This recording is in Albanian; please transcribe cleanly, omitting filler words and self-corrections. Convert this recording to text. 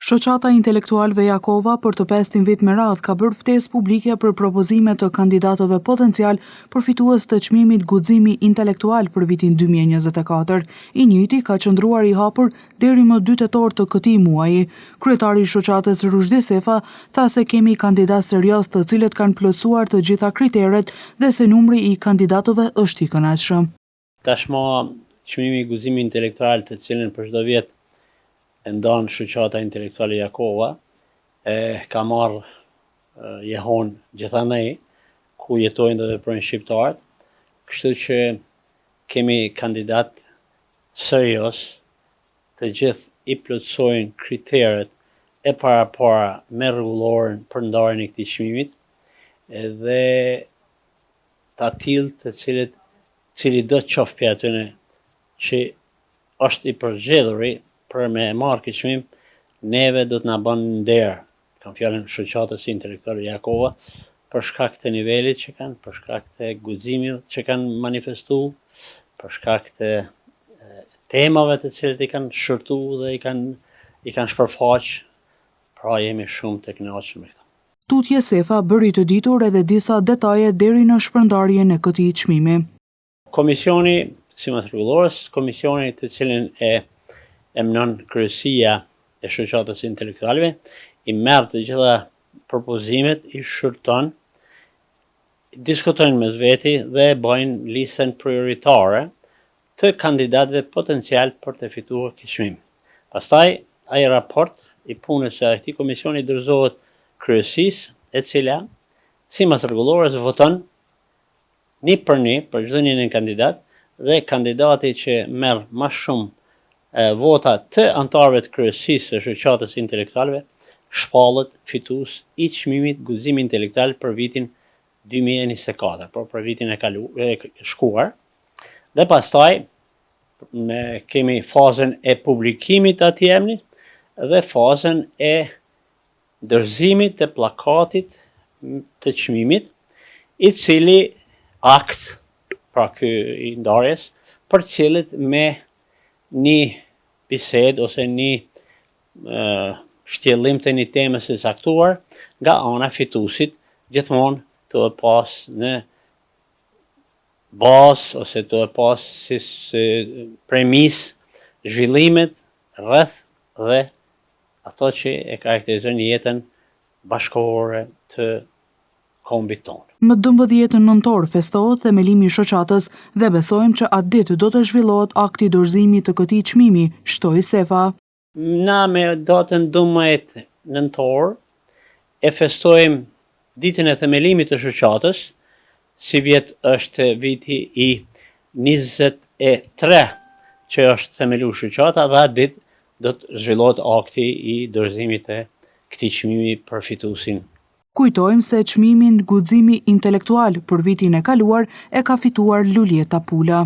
Shoqata intelektualëve Jakova për të 5 vit me radhë ka bërë ftesë publike për propozime të kandidatëve potencial përfitues të çmimit Guximi intelektual për vitin 2024. I njëjti ka qëndruar i hapur deri më 2 tetor të këtij muaji. Kryetari i shoqatës Rushdi Sefa tha se kemi kandidatë serioz të cilët kanë plotësuar të gjitha kriteret dhe se numri i kandidatëve është i kënaqshëm. Tashmë çmimi Guximi intelektual të cilën për çdo vit e ndan shoqata intelektuale Jakova ka marrë jehon gjithanej ku jetojnë dhe veprojnë shqiptarët, kështu që kemi kandidat serioz, të gjithë i plotësojnë kriteret e para me rregulloren për ndarjen e këtij çmimit dhe të tillë të cili do të qoftë prej atyre që është i përgjedhuri për me marrë këtë çmim, neve do të na bën nder, kam fjalën shoqatës intelektuale Jakova, për shkak të nivelit që kanë, për shkak të guximit që kanë manifestuar, për shkak të temave të cilët i kanë shërtuar dhe i kanë shpërfaq, pra jemi shumë të kënaqur me këtë. Tutje Sefa bëri të ditur edhe disa detaje deri në shpërndarjen e këtij çmimi. Komisioni sipas rregullores, komisioni të cilin e emnon kryesia e shoqatës intelektualëve, i merr të gjitha propozimet, i shërton, diskutojnë mes veti dhe bëjnë listën prioritare të kandidatëve potencial për të fituar këtë çmim. Pastaj ai raport i punës së këtij komisioni dorëzohet kryesisë, e cila sipas rregullores voton një për çdo një kandidat dhe kandidati që merr më shumë vota të anëtarëve të kryesisë së shoqatës intelektualëve shpallet fitues i çmimit Guximi intelektual për vitin 2024, për vitin e shkuar. Dhe pastaj kemi fazën e publikimit të atij emri dhe fazën e dorëzimit të plakatit të çmimit, i cili akt, pra ky i ndarjes, përcjellet me një bisedë ose një shtjellim të një teme së caktuar nga ana fituesit, gjithmonë të pas në bazë ose të pas si premis zhvillimet rreth dhe ato që e karakterizojnë jetën bashkëkohore të kombit tonë. Më 12 nëntor festohet themelimi i shoqatës dhe besojmë që atë ditë do të zhvillohet akti dorëzimi të këtij çmimi, shtoi Sefa. Na me datën 12 nëntor e festojmë ditën e themelimit të shoqatës, si vjet është viti i 23 që është themeluar shoqata dhe atë ditë do të zhvillohet akti i dorëzimit të këtij çmimi për fituesin. Kujtojmë se çmimin Guximi intelektual për vitin e kaluar e ka fituar Lulieta Pula.